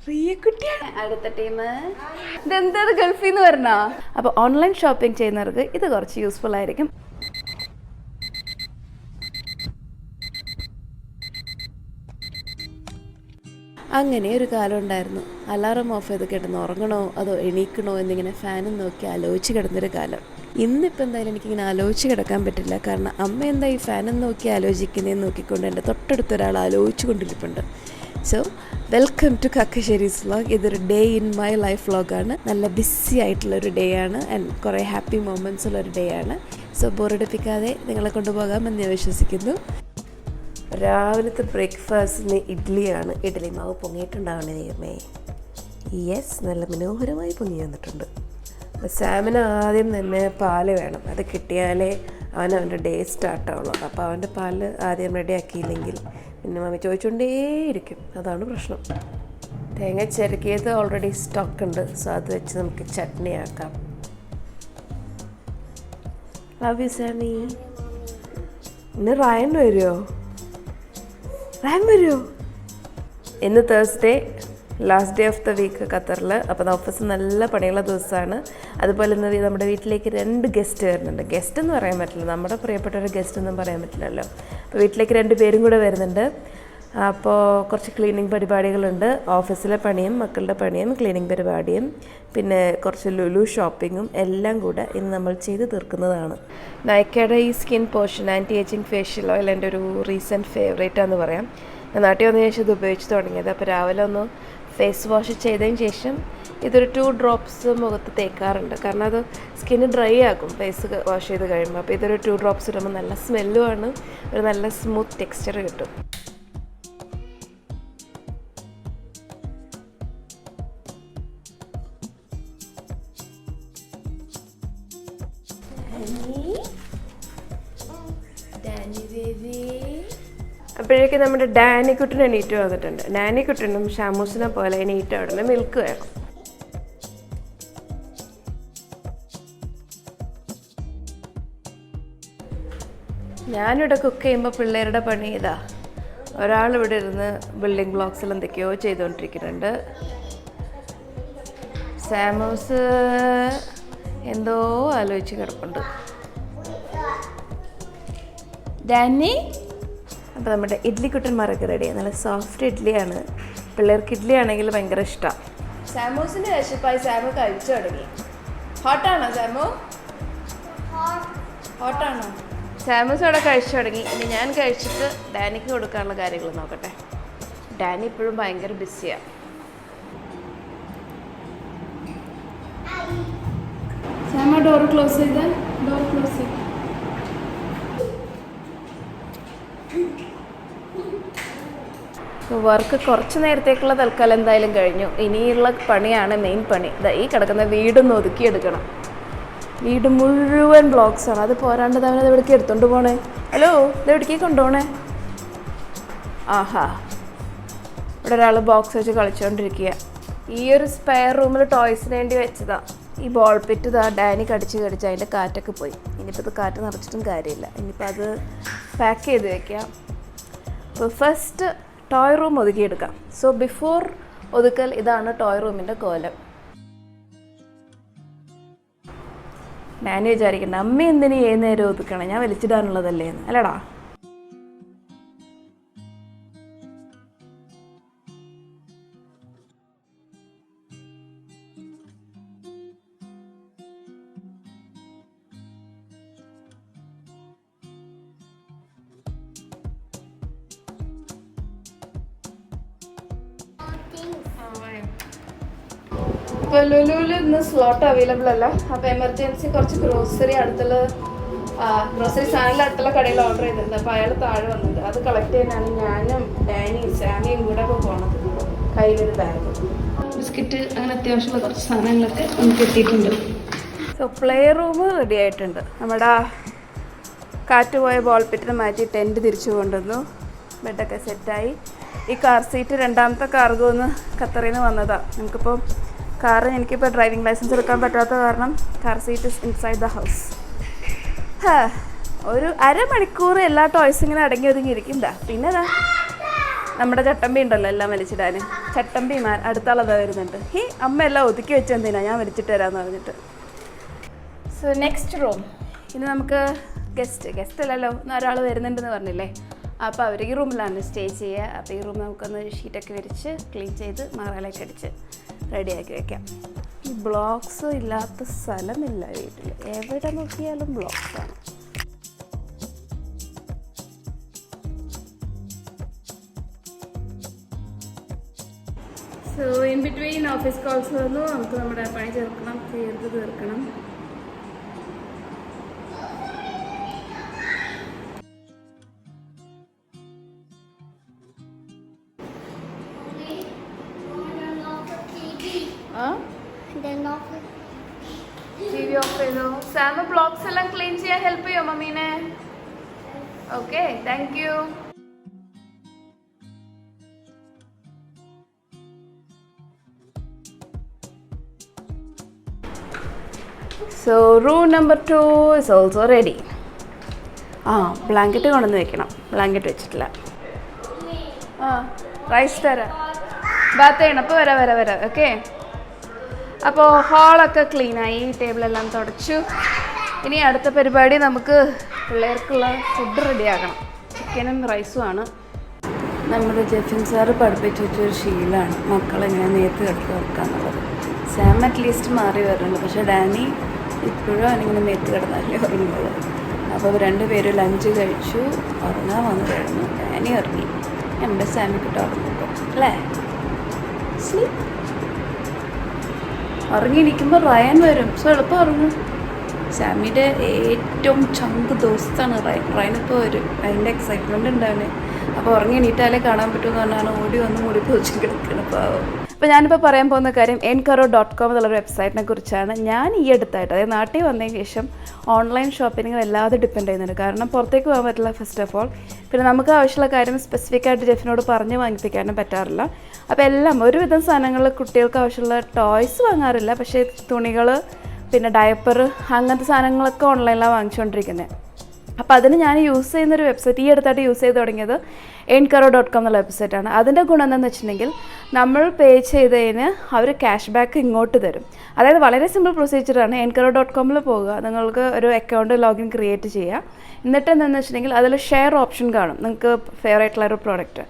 റിയക്കുട്ടിയാണ് അടുത്ത ടീം. ഇതെന്താ ഗൾഫിൽ നിന്ന് വരണോ? അപ്പോൾ ഓൺലൈൻ ഷോപ്പിംഗ് ചെയ്യുന്നവർക്ക് ഇത് കുറച്ച് യൂസ്ഫുൾ ആയിരിക്കും. അങ്ങനെ ഒരു കാലം ഉണ്ടായിരുന്നു. അലാറം ഓഫ് ചെയ്ത് കിടന്ന് ഉറങ്ങണോ അതോ എണീക്കണോ എന്നിങ്ങനെ ഫാനും നോക്കി ആലോചിച്ച് കിടന്നൊരു കാലം. ഇന്നിപ്പോൾ എന്തായാലും എനിക്കിങ്ങനെ ആലോചിച്ച് കിടക്കാൻ പറ്റില്ല. കാരണം അമ്മ എന്താ ഈ ഫാനും നോക്കി ആലോചിക്കുന്നതെന്ന് നോക്കിക്കൊണ്ട് എൻ്റെ തൊട്ടടുത്തൊരാൾ ആലോചിച്ച് കൊണ്ടിരിപ്പുണ്ട്. So welcome to Kakkasseri's vlog. ഇതൊരു ഡേ ഇൻ മൈ ലൈഫ് വ്ളോഗാണ്. നല്ല ബിസി ആയിട്ടുള്ളൊരു ഡേ ആണ് ആൻഡ് കുറേ ഹാപ്പി മൊമെൻറ്റ്സ് ഉള്ളൊരു ഡേ ആണ്. സോ ബോറടിപ്പിക്കാതെ നിങ്ങളെ കൊണ്ടുപോകാമെന്ന് ഞാൻ വിശ്വസിക്കുന്നു. രാവിലത്തെ ബ്രേക്ക്ഫാസ്റ്റിന് ഇഡ്ഡലിയാണ്. ഇഡ്ഡലി മാവ് പൊങ്ങിയിട്ടുണ്ടാവണേ ദൈവമേ. യെസ്, നല്ല മനോഹരമായി പൊങ്ങി വന്നിട്ടുണ്ട്. സാമിന് ആദ്യം തന്നെ പാല് വേണം. അത് കിട്ടിയാലേ അവൻ്റെ ഡേ സ്റ്റാർട്ടാവുള്ളൂ. അപ്പോൾ അവൻ്റെ പാല് ആദ്യം റെഡിയാക്കിയില്ലെങ്കിൽ പിന്നെ മമ്മി ചോദിച്ചുകൊണ്ടേയിരിക്കും. അതാണ് പ്രശ്നം. തേങ്ങ ചിരക്കിയത് ഓൾറെഡി സ്റ്റോക്ക് ഉണ്ട്. സോ അത് വെച്ച് നമുക്ക് ചട്നി ആക്കാം. Love you Sami. ഇന്ന് റയൻ വരുമോ? ഇന്ന് Thursday, last day of the week ഖത്തറിൽ. അപ്പോൾ ഓഫീസ് നല്ല പണിയുള്ള ദിവസമാണ്. അതുപോലെ ഇന്ന് നമ്മുടെ വീട്ടിലേക്ക് 2 ഗസ്റ്റ് വരുന്നുണ്ട്. ഗസ്റ്റ് എന്ന് പറയാൻ പറ്റില്ല, നമ്മുടെ പ്രിയപ്പെട്ട ഒരു ഗസ്റ്റ് ഒന്നും പറയാൻ പറ്റില്ലല്ലോ. അപ്പോൾ വീട്ടിലേക്ക് 2 പേരും കൂടെ വരുന്നുണ്ട്. അപ്പോൾ കുറച്ച് ക്ലീനിങ് പരിപാടികളുണ്ട്. ഓഫീസിലെ പണിയും മക്കളുടെ പണിയും ക്ലീനിങ് പരിപാടിയും പിന്നെ കുറച്ച് ലുലു ഷോപ്പിങ്ങും എല്ലാം കൂടെ ഇന്ന് നമ്മൾ ചെയ്ത് തീർക്കുന്നതാണ്. നൈക്കയുടെ ഈ skin potion anti ageing facial oil എൻ്റെ ഒരു റീസെൻറ്റ് ഫേവറേറ്റാന്ന് പറയാം. ഞാൻ നാട്ടിൽ വന്നതിന് ശേഷം ഇത് ഉപയോഗിച്ച് തുടങ്ങിയത്. അപ്പോൾ രാവിലെ ഒന്ന് ഫേസ് വാഷ് ചെയ്തതിന് ശേഷം ഇതൊരു 2 ഡ്രോപ്സ് മുഖത്ത് തേക്കാറുണ്ട്. കാരണം അത് സ്കിന്ന് ഡ്രൈ ആക്കും ഫേസ് വാഷ് ചെയ്ത് കഴിയുമ്പോൾ. അപ്പോൾ ഇതൊരു 2 ഡ്രോപ്സ് ഇടുമ്പോൾ നല്ല സ്മെല്ലുമാണ്, ഒരു നല്ല സ്മൂത്ത് ടെക്സ്ചർ കിട്ടും. അപ്പോഴേക്കും നമ്മുടെ ഡാനിക്കുട്ടൻ എണീറ്റ് വന്നിട്ടുണ്ട്. ഡാനിക്കുട്ടനും ഷാമൂസിനെ പോലെ എണീറ്റ് ഉടനെ മിൽക്ക് വേണം. ഞാനിവിടെ കുക്ക് ചെയ്യുമ്പോൾ പിള്ളേരുടെ പണി ഇതാ. ഒരാളിവിടെ ഇരുന്ന് ബിൽഡിംഗ് ബ്ലോക്സിൽ എന്തൊക്കെയോ ചെയ്തുകൊണ്ടിരിക്കുന്നുണ്ട്. സാമൂസ് എന്തോ ആലോചിച്ച് കിടപ്പുണ്ട്. ഡാനി. അപ്പോൾ നമ്മുടെ ഇഡ്ലിക്കുട്ടന്മാരൊക്കെ റെഡിയാണ്. നല്ല സോഫ്റ്റ് ഇഡ്ഡലിയാണ്. പിള്ളേർക്ക് ഇഡ്ഡലി ആണെങ്കിൽ ഭയങ്കര ഇഷ്ടമാണ്. സാമൂസിൻ്റെ വിശപ്പായി സാമു കഴിച്ചു തുടങ്ങി. ഹോട്ടാണോ സാമു? ഹോട്ടാണോ? സാമൂസ് അവിടെ കഴിച്ചു തുടങ്ങി. ഇനി ഞാൻ കഴിച്ചിട്ട് ഡാനിക്ക് കൊടുക്കാനുള്ള കാര്യങ്ങൾ നോക്കട്ടെ. ഡാനി ഇപ്പോഴും ഭയങ്കര ബിസിയാണ്. സാമ ഡോർ ക്ലോസ് ചെയ്താൽ ഡോർ ക്ലോസ് ചെയ്ത്. വർക്ക് കുറച്ച് നേരത്തേക്കുള്ള തൽക്കാലം എന്തായാലും കഴിഞ്ഞു. ഇനിയുള്ള പണിയാണ് മെയിൻ പണി. ഈ കിടക്കുന്ന വീടൊന്ന് ഒതുക്കിയെടുക്കണം. വീട് മുഴുവൻ ബ്ലോക്സാണ്. അത് പോരാണ്ട് അവനത് എവിടേക്ക് എടുത്തോണ്ട് പോണേ? ഹലോ, ഇത് എവിടേക്ക് കൊണ്ടുപോണേ? ആഹാ, ഇവിടെ ഒരാൾ ബോക്സ് വെച്ച് കളിച്ചുകൊണ്ടിരിക്കുക. ഈ ഒരു സ്പെയർ റൂമിൽ ടോയ്സിന് വേണ്ടി വെച്ചതാണ്. ഈ ബോൾ പെറ്റ് ഇതാ ഡാനി കടിച്ച് അതിൻ്റെ കാറ്റൊക്കെ പോയി. ഇനിയിപ്പോൾ ഇത് കാറ്റ് നിറച്ചിട്ടും കാര്യമില്ല. ഇനിയിപ്പോൾ അത് പാക്ക് ചെയ്ത് വയ്ക്കാം. അപ്പോൾ ഫസ്റ്റ് ടോയ് റൂം ഒതുക്കിയെടുക്കാം. സോ ബിഫോർ ഒതുക്കൽ ഇതാണ് ടോയ് റൂമിൻ്റെ കോലം. ഞാൻ വിചാരിക്കണ്ട അമ്മ എന്തിനു ഏത് നേരം ഒതുക്കണം, ഞാൻ വലിച്ചിടാനുള്ളതല്ലേ എന്ന്. അല്ലടാ. ഇപ്പോൾ ലുലുവിൽ ഇന്ന് സ്ലോട്ട് അവൈലബിൾ അല്ല. അപ്പോൾ എമർജൻസി കുറച്ച് ഗ്രോസറി സാധനങ്ങൾ അടുത്തുള്ള കടയിൽ ഓർഡർ ചെയ്തിട്ടുണ്ട്. അപ്പോൾ അയാൾ താഴെ വന്നത് അത് കളക്ട് ചെയ്യാനാണ് ഞാനും ഡാനിയും സാമിയും കൂടെ ഇപ്പോൾ പോണത്. കയ്യിലൊരു ബാഗ്, ബിസ്ക്കറ്റ്, അങ്ങനെ അത്യാവശ്യമുള്ള കുറച്ച് സാധനങ്ങളൊക്കെ നമുക്ക് എത്തിയിട്ടുണ്ട്. സോ പ്ലേ റൂം റെഡി ആയിട്ടുണ്ട്. നമ്മുടെ കാറ്റ് പോയ ബോൾ പെറ്റിന് മാറ്റി ടെൻറ്റ് തിരിച്ചു കൊണ്ടുവന്നു. ബെഡൊക്കെ സെറ്റായി. ഈ കാർ സീറ്റ് 2ാമത്തെ കാർഗോ ഒന്ന് ഖത്തറിൽ നിന്ന് വന്നതാണ്. നമുക്കിപ്പോൾ എനിക്കിപ്പോൾ ഡ്രൈവിംഗ് ലൈസൻസ് എടുക്കാൻ പറ്റാത്ത കാരണം car seat is inside the house. ഒരു അരമണിക്കൂർ എല്ലാ ടോയ്സും ഇങ്ങനെ അടങ്ങി ഒതുങ്ങിയിരിക്കും. പിന്നെ നമ്മുടെ ചട്ടമ്പി ഉണ്ടല്ലോ എല്ലാം വലിച്ചിടാൻ. ചട്ടമ്പി അടുത്ത ആളതാ വരുന്നുണ്ട്. അമ്മ എല്ലാം ഒതുക്കി വെച്ചെന്തിനാ ഞാൻ വലിച്ചിട്ട് തരാമെന്ന് പറഞ്ഞിട്ട്. So next room. ഇനി നമുക്ക് ഗസ്റ്റ് അല്ലല്ലോ, ഒരാൾ വരുന്നുണ്ടെന്ന് പറഞ്ഞില്ലേ. അപ്പോൾ അവർ ഈ റൂമിലാണ് സ്റ്റേ ചെയ്യുക. അപ്പോൾ ഈ റൂം നമുക്കൊന്ന് ഷീറ്റൊക്കെ വിരിച്ച് ക്ലീൻ ചെയ്ത് മറാലൊക്കെ അടിച്ച് റെഡിയാക്കി വെക്കാം. ഈ ബ്ലോക്സ് ഇല്ലാത്ത സ്ഥലമില്ല വീട്ടിൽ, എവിടെ നോക്കിയാലും ബ്ലോക്സാണ്. So in between office calls വന്നു, നമുക്ക് നമ്മുടെ പണി തീർക്കണം. TV ഓഫ് ചെയ്തോ? സാമ ബ്ലോക്സ് എല്ലാം ക്ലീൻ ചെയ്യാൻ ഹെൽപ്പ് ചെയ്യോ മമ്മീനെ? Okay, thank you. So room number 2 is also ready. Blanket കൊണ്ടുവന്ന് വെക്കണം. ബ്ലാങ്കറ്റ് വെച്ചിട്ടില്ല. റൈസ് തരാം. ബാത്ത് ചെയ്യണം. അപ്പോൾ വരാം. ഓക്കെ. അപ്പോൾ ഹാളൊക്കെ ക്ലീനായി, ടേബിളെല്ലാം തുടച്ചു. ഇനി അടുത്ത പരിപാടി നമുക്ക് പിള്ളേർക്കുള്ള ഫുഡ് റെഡിയാക്കണം. ചിക്കനും റൈസുമാണ്. നമ്മുടെ ജെഫിൻ സാറ് പഠിപ്പിച്ച് വെച്ചൊരു ശീലമാണ് മക്കളെങ്ങനെ നേരത്തെ കിടത്തി വെക്കാന്നുള്ളത്. സാം അറ്റ്ലീസ്റ്റ് മാറി വരുന്നുണ്ട്, പക്ഷേ ഡാനി ഇപ്പോഴും അവനിങ്ങനെ നേരത്തെ കിടന്നാലേ ഉറങ്ങുള്ളൂ. അപ്പോൾ രണ്ടുപേരും ലഞ്ച് കഴിച്ചു, ഉറങ്ങാൻ വന്നു കിടന്നു. ഡാനി ഉറങ്ങി. നമ്മുടെ സാമിക്കിട്ട് ഉറങ്ങിപ്പോൾ അല്ലേ? സ്ലീപ്പ്. ഉറങ്ങിയിരിക്കുമ്പോൾ റയൻ വരും. സോ എളുപ്പം ഉറങ്ങും. സാമിയുടെ ഏറ്റവും ചങ്ക് ദോസ്താണ് റയനിപ്പോൾ വരും. അതിൻ്റെ എക്സൈറ്റ്മെൻറ്റ് ഉണ്ടാവണേ. അപ്പോൾ ഉറങ്ങി എണീറ്റാലേ കാണാൻ പറ്റുമെന്ന് പറഞ്ഞാണ് ഓടി വന്ന് മൂടി പൊതിച്ച് കിടക്കണം പാവം. അപ്പോൾ ഞാനിപ്പോൾ പറയാൻ പോകുന്ന കാര്യം enkaro.com എന്നുള്ളൊരു വെബ്സൈറ്റിനെ കുറിച്ചാണ്. ഞാൻ ഈ അടുത്തായിട്ട്, അതായത് നാട്ടിൽ വന്നതിന് ശേഷം ഓൺലൈൻ ഷോപ്പിംഗ് വല്ലാതെ ഡിപ്പെൻഡ് ചെയ്യുന്നുണ്ട്. കാരണം പുറത്തേക്ക് പോകാൻ പറ്റില്ല ഫസ്റ്റ് ഓഫ് ഓൾ. പിന്നെ നമുക്ക് ആവശ്യമുള്ള കാര്യം സ്പെസിഫിക് ആയിട്ട് ജെഫിനോട് പറഞ്ഞ് വാങ്ങിപ്പിക്കാനും പറ്റാറില്ല. അപ്പോൾ എല്ലാം ഒരുവിധം സാധനങ്ങൾ കുട്ടികൾക്ക് ആവശ്യമുള്ള ടോയ്സ് വാങ്ങാറില്ല, പക്ഷേ തുണികൾ, പിന്നെ ഡയപ്പർ, അങ്ങനത്തെ സാധനങ്ങളൊക്കെ ഓൺലൈനിലാണ് വാങ്ങിച്ചുകൊണ്ടിരിക്കുന്നത്. അപ്പോൾ അതിന് ഞാൻ യൂസ് ചെയ്യുന്നൊരു വെബ്സൈറ്റ്, ഈ അടുത്തായിട്ട് യൂസ് ചെയ്ത് തുടങ്ങിയത് enkaro.com എന്നുള്ള വെബ്സൈറ്റാണ്. അതിൻ്റെ ഗുണം എന്താണെന്ന് വെച്ചിട്ടുണ്ടെങ്കിൽ നമ്മൾ പേ ചെയ്തതിന് അവർ ക്യാഷ് ബാക്ക് ഇങ്ങോട്ട് തരും. അതായത് വളരെ സിമ്പിൾ പ്രൊസീജിയറാണ്. enkaro.comൽ പോകുക, നിങ്ങൾക്ക് ഒരു അക്കൗണ്ട് ലോഗിൻ ക്രിയേറ്റ് ചെയ്യുക. എന്നിട്ട് എന്താണെന്ന് വെച്ചിട്ടുണ്ടെങ്കിൽ അതിൽ ഷെയർ ഓപ്ഷൻ കാണും. നിങ്ങൾക്ക് ഫേവറേറ്റുള്ളൊരു പ്രോഡക്റ്റ്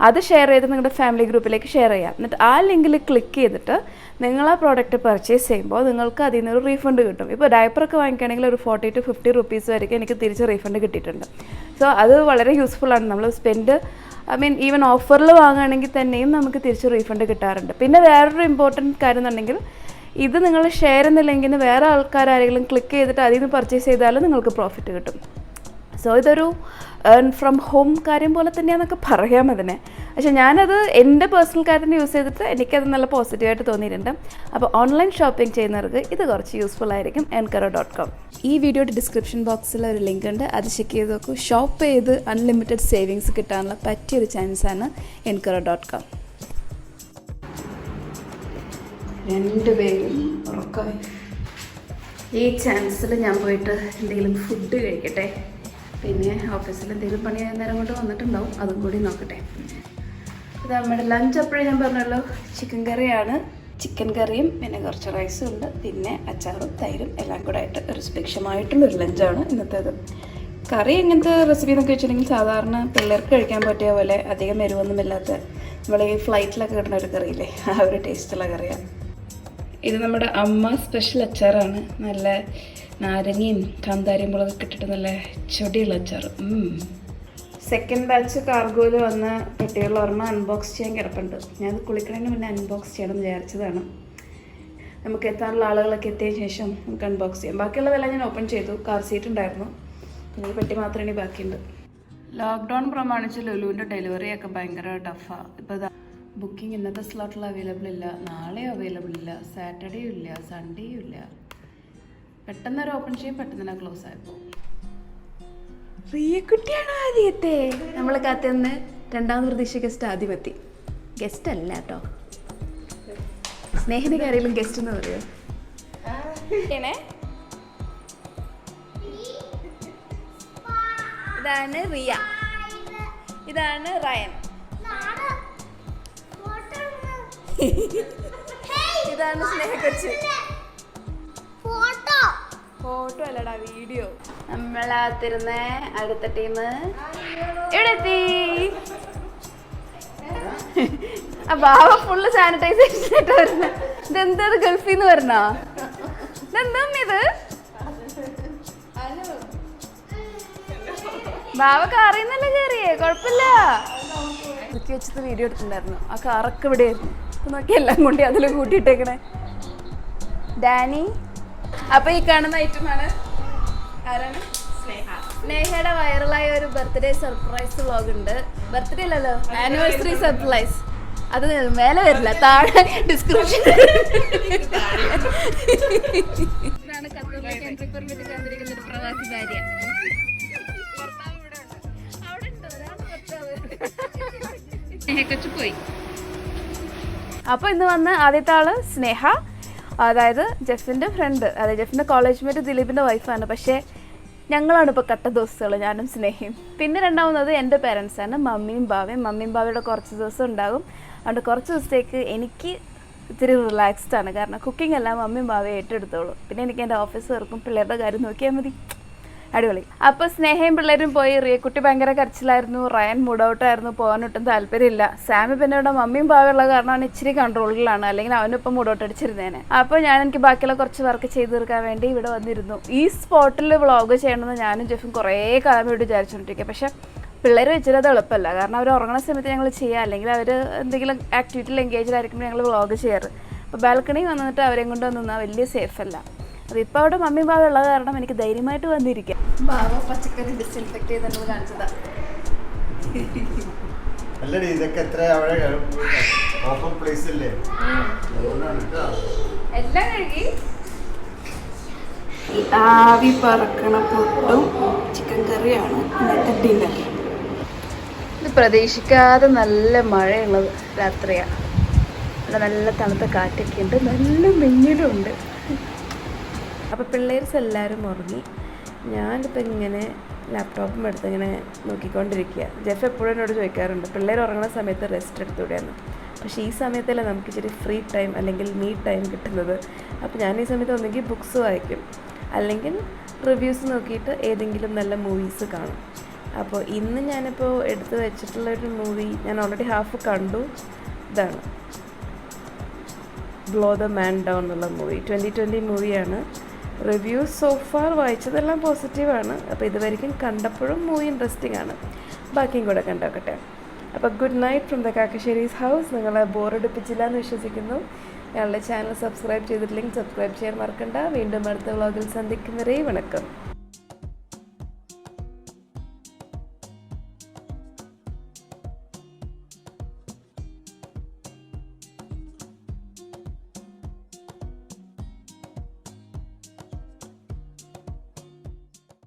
അത് ഷെയർ ചെയ്ത് നിങ്ങളുടെ ഫാമിലി ഗ്രൂപ്പിലേക്ക് ഷെയർ ചെയ്യാം. എന്നിട്ട് ആ ലിങ്കിൽ ക്ലിക്ക് ചെയ്തിട്ട് നിങ്ങൾ ആ പ്രോഡക്റ്റ് പർച്ചേസ് ചെയ്യുമ്പോൾ നിങ്ങൾക്ക് അതിൽ നിന്നൊരു റീഫണ്ട് കിട്ടും. ഇപ്പോൾ ഡയപ്പറൊക്കെ വാങ്ങിക്കുകയാണെങ്കിൽ ഒരു 40 to 50 rupees വരെയൊക്കെ എനിക്ക് തിരിച്ച് റീഫണ്ട് കിട്ടിയിട്ടുണ്ട്. സോ അത് വളരെ യൂസ്ഫുള്ളാണ്. നമ്മൾ ഈവൻ ഓഫറിൽ വാങ്ങുകയാണെങ്കിൽ തന്നെയും നമുക്ക് തിരിച്ച് റീഫണ്ട് കിട്ടാറുണ്ട്. പിന്നെ വേറൊരു ഇമ്പോർട്ടൻറ്റ് കാര്യം എന്നുണ്ടെങ്കിൽ ഇത് നിങ്ങൾ ഷെയർ എന്ന ലിങ്കിന് വേറെ ആൾക്കാരെങ്കിലും ക്ലിക്ക് ചെയ്തിട്ട് അതിൽ നിന്ന് പർച്ചേസ് ചെയ്താലും നിങ്ങൾക്ക് പ്രോഫിറ്റ് കിട്ടും. സോ ഇതൊരു ഏൺ ഫ്രം ഹോം കാര്യം പോലെ തന്നെയാണെന്നൊക്കെ പറയാം അതിനെ. പക്ഷേ ഞാനത് എൻ്റെ പേഴ്സണൽ കാര്യത്തിന് യൂസ് ചെയ്തിട്ട് എനിക്കത് നല്ല പോസിറ്റീവായിട്ട് തോന്നിയിട്ടുണ്ട്. അപ്പോൾ ഓൺലൈൻ ഷോപ്പിംഗ് ചെയ്യുന്നവർക്ക് ഇത് കുറച്ച് യൂസ്ഫുൾ ആയിരിക്കും. enkaro.com. ഈ വീഡിയോയുടെ ഡിസ്ക്രിപ്ഷൻ ബോക്സിൽ ഒരു ലിങ്ക് ഉണ്ട്, അത് ചെക്ക് ചെയ്ത് നോക്കൂ. ഷോപ്പ് ചെയ്ത് അൺലിമിറ്റഡ് സേവിങ്സ് കിട്ടാനുള്ള പറ്റിയൊരു ചാൻസാണ് enkaro.com. രണ്ടുപേരും ഉറക്കമായി. ഈ ചാൻസിൽ ഞാൻ പോയിട്ട് എന്തെങ്കിലും ഫുഡ് കഴിക്കട്ടെ. പിന്നെ ഓഫീസിൽ എന്തെങ്കിലും പണി നേരം കൊണ്ട് വന്നിട്ടുണ്ടാവും, അതും കൂടി നോക്കട്ടെ. ഇത് നമ്മുടെ ലഞ്ച് അപ്പോഴേ ഞാൻ പറഞ്ഞല്ലോ, ചിക്കൻ കറിയാണ്. ചിക്കൻ കറിയും പിന്നെ കുറച്ച് റൈസും ഉണ്ട്, പിന്നെ അച്ചാറും തൈരും എല്ലാം കൂടെ ആയിട്ട് ഒരു സുഭിക്ഷമായിട്ടുള്ളൊരു ലഞ്ചാണ് ഇന്നത്തേത്. കറി എങ്ങനത്തെ റെസിപ്പി എന്നൊക്കെ വെച്ചിട്ടുണ്ടെങ്കിൽ സാധാരണ പിള്ളേർക്ക് കഴിക്കാൻ പറ്റിയ പോലെ അധികം എരിവൊന്നുമില്ലാത്ത നമ്മൾ ഈ ഫ്ലൈറ്റിലൊക്കെ കിട്ടുന്ന ഒരു കറിയില്ലേ, ആ ഒരു ടേസ്റ്റുള്ള കറിയാണ്. ഇത് നമ്മുടെ അമ്മ സ്പെഷ്യൽ അച്ചാറാണ്. നല്ല നാരങ്ങയും കാന്താരിയും മുളകൊക്കെ ഇട്ടിട്ട് നല്ല ചൊടിയുള്ള അച്ചാർ. സെക്കൻഡ് ബാച്ച് കാർഗോയിൽ വന്ന പെട്ടികളിൽ ഒരെണ്ണം അൺബോക്സ് ചെയ്യാൻ കിടപ്പുണ്ട്. ഞാൻ കുളിക്കണതിന് മുന്നേ അൺബോക്സ് ചെയ്യണം എന്ന് വിചാരിച്ചതാണ്. നമുക്ക് എത്താനുള്ള ആളുകളൊക്കെ എത്തിയതിന് ശേഷം നമുക്ക് അൺബോക്സ് ചെയ്യാം. ബാക്കിയുള്ളതെല്ലാം ഞാൻ ഓപ്പൺ ചെയ്തു. കാർ സീറ്റ് ഉണ്ടായിരുന്നു, പിന്നെ പെട്ടി മാത്രമേ ബാക്കിയുണ്ട്. ലോക്ക്ഡൗൺ പ്രമാണിച്ച് ലുലുവിൻ്റെ ഡെലിവറിയൊക്കെ ഭയങ്കര ടഫാണ്. ഇപ്പോൾ ബുക്കിംഗ് ഇന്നത്തെ സ്ലോട്ടിൽ അവൈലബിൾ ഇല്ല, നാളെയും അവൈലബിൾ ഇല്ല, സാറ്റർഡേയും ഇല്ല, സൺഡേയും ഇല്ല. പെട്ടെന്നൊരു ഓപ്പൺ ചെയ്യും, പെട്ടെന്ന് തന്നെ ക്ലോസ് ആയപ്പോൾ. റിയക്കുട്ടിയാണ് ആദ്യത്തെ. നമ്മൾ കാത്തുനിന്ന് രണ്ടാമത് പ്രതീക്ഷ ഗസ്റ്റ് ആദ്യം എത്തി. ഗസ്റ്റ് അല്ല കേട്ടോ, സ്നേഹിതയ്ക്ക് ആരെങ്കിലും ഗസ്റ്റ് എന്ന് പറയുമോ? ഇതാണ് റിയ, ഇതാണ് റയൻ. ഇതാണ് സ്നേഹക്കൊച്ച്. ഫോട്ടോ അല്ലടാ, വീഡിയോ. നമ്മളാത്തിരുന്ന അടുത്ത ടീം ഇവിടെ എത്തി. ആ ബാവ ഫുള്ള് സാനിറ്റൈസേഷൻ ആയിട്ട് വരുന്ന. ഇതെന്താ ഗൾഫിൽ നിന്ന് വരണോ? ഇതെന്താ ഇത്? ബാവ കാറിന്നല്ലേ കയറിയേ, കുഴപ്പമില്ല. ഇറക്കി വെച്ചത് വീഡിയോ എടുത്തിട്ടുണ്ടായിരുന്നു. ആ കാറൊക്കെ ഇവിടെ ആയിരുന്നു. നോക്കി എല്ലാം കൊണ്ട് അതിൽ കൂട്ടിയിട്ടേക്കണേ. ഡാനി. അപ്പൊ ഈ കാണുന്ന ഐറ്റമാണ് ആരാണ്? സ്നേഹയുടെ വൈറലായ ഒരു ബർത്ത്ഡേ സർപ്രൈസ് വ്ളോഗ് ഉണ്ട്. ബർത്ത്ഡേ അല്ലല്ലോ, ആനിവേഴ്സറി സർപ്രൈസ്. അത് മേലെ വരില്ല, താഴെ ഡിസ്ക്രിപ്ഷൻ. പ്രവാസി ഭാര്യ. പോയി. അപ്പൊ ഇന്ന് വന്ന ആദ്യത്തെ ആള് സ്നേഹ, അതായത് ജെഫിന്റെ ഫ്രണ്ട്, അതായത് ജെഫിന്റെ കോളേജ് മേറ്റ് ദിലീപിന്റെ വൈഫാണ്. പക്ഷേ ഞങ്ങളാണ് ഇപ്പോൾ കട്ട ദിവസങ്ങൾ, ഞാനും സ്നേഹയും. പിന്നെ രണ്ടാമത് എൻ്റെ പേരൻസാണ്, മമ്മിയും ബാവയും. മമ്മിയും ബാവയുടെ കുറച്ച് ദിവസം ഉണ്ടാകും. അതുകൊണ്ട് കുറച്ച് ദിവസത്തേക്ക് എനിക്ക് ഇത്തിരി റിലാക്സ്ഡ് ആണ്. കാരണം കുക്കിംഗ് എല്ലാം മമ്മിയും ബാവയും ഏറ്റെടുത്തോളൂ. പിന്നെ എനിക്ക് എൻ്റെ ഓഫീസ് വർക്കും പിള്ളേരുടെ കാര്യം നോക്കിയാൽ മതി. അടിപൊളി. അപ്പോൾ സ്നേഹയും പിള്ളേരും പോയി. റിയക്കുട്ടി ഭയങ്കര കരച്ചിലായിരുന്നു. റയൻ മൂഡ് ഔട്ടായിരുന്നു, പോകാനൊട്ടും താല്പര്യമില്ല. സാമി പിന്നെ ഇവിടെ മമ്മിയും ബാവയുള്ള കാരണമാണ് ഇച്ചിരി കൺട്രോളിലാണ്, അല്ലെങ്കിൽ അവനിപ്പം മൂഡ് ഔട്ട് അടിച്ചിരുന്നേനെ. അപ്പോൾ എനിക്ക് ബാക്കിയുള്ള കുറച്ച് വർക്ക് ചെയ്ത് തീർക്കാൻ വേണ്ടി ഇവിടെ വന്നിരുന്നു. ഈ സ്പോട്ടിൽ വ്ളോഗ് ചെയ്യണമെന്ന് ഞാനും ജെഫും കുറേ കാലം വേണ്ടി വിചാരിച്ചുകൊണ്ടിരിക്കുക. പക്ഷേ പിള്ളേർ വെച്ചിട്ട് അത് എളുപ്പമല്ല. കാരണം അവർ ഉറങ്ങുന്ന സമയത്ത് ഞങ്ങൾ ചെയ്യുക, അല്ലെങ്കിൽ അവർ എന്തെങ്കിലും ആക്ടിവിറ്റിയിൽ എൻഗേജിലായിരിക്കുമ്പോൾ ഞങ്ങൾ വ്ളോഗ് ചെയ്യാറ്. അപ്പോൾ ബാൽക്കണി വന്നിട്ട് അവരെയും കൊണ്ട് നിന്നാൽ വലിയ സേഫ് അല്ല. അതിപ്പോൾ അവിടെ മമ്മി ബാവ ഉള്ള കാരണം എനിക്ക് ധൈര്യമായിട്ട് വന്നിരിക്കാം. ബാവ പച്ചക്കറി ഡിസ്ഇൻഫെക്ട് ചെയ്തിട്ട് കാണിച്ചതാ. എല്ലാം കഴുകി. ആവി പറക്കണ പൊട്ടും ചിക്കൻ കറിയാണ് ഇന്നത്തെ ഡിന്നർ. ഇത് പ്രതീക്ഷിക്കാതെ നല്ല മഴയുള്ളത് രാത്രിയാണ്. ഇവിടെ നല്ല തണുത്ത കാറ്റൊക്കെ ഉണ്ട്, നല്ല മിന്നലും ഉണ്ട്. അപ്പോൾ പിള്ളേർസ് എല്ലാവരും ഉറങ്ങി. ഞാനിപ്പോൾ ഇങ്ങനെ ലാപ്ടോപ്പും എടുത്ത് ഇങ്ങനെ നോക്കിക്കൊണ്ടിരിക്കുക. ജെഫ് എപ്പോഴും എന്നോട് ചോദിക്കാറുണ്ട്, പിള്ളേർ ഉറങ്ങുന്ന സമയത്ത് റെസ്റ്റ് എടുത്തുകൂടെയാണ്. പക്ഷേ ഈ സമയത്തല്ലേ നമുക്ക് ഇച്ചിരി ഫ്രീ ടൈം അല്ലെങ്കിൽ മീ ടൈം കിട്ടുന്നത്. അപ്പോൾ ഞാൻ ഈ സമയത്ത് ഒന്നെങ്കിൽ ബുക്സ് വായിക്കും, അല്ലെങ്കിൽ റിവ്യൂസ് നോക്കിയിട്ട് ഏതെങ്കിലും നല്ല മൂവീസ് കാണും. അപ്പോൾ ഇന്ന് ഞാനിപ്പോൾ എടുത്ത് വെച്ചിട്ടുള്ളൊരു മൂവി ഞാൻ ഓൾറെഡി ഹാഫ് കണ്ടു. ഇതാണ് ബ്ലോ ദ മാൻ ഡൗൺ എന്നുള്ള മൂവി. 2020 മൂവിയാണ്. റിവ്യൂസ് സോഫാർ വായിച്ചതെല്ലാം പോസിറ്റീവാണ്. അപ്പോൾ ഇതുവരെയും കണ്ടപ്പോഴും മൂവി ഇൻട്രസ്റ്റിംഗ് ആണ്. ബാക്കിയും കൂടെ കണ്ടോക്കട്ടെ. അപ്പോൾ good night from the Kakkasseri's house. നിങ്ങളെ ബോറടിപ്പിച്ചില്ല എന്ന് വിശ്വസിക്കുന്നു. ഞങ്ങളുടെ ചാനൽ സബ്സ്ക്രൈബ് ചെയ്തിട്ടില്ലെങ്കിൽ സബ്സ്ക്രൈബ് ചെയ്യാൻ മറക്കണ്ട. വീണ്ടും അടുത്ത വ്ളോഗിൽ സന്ധിക്കുന്നവരെ വണക്കം.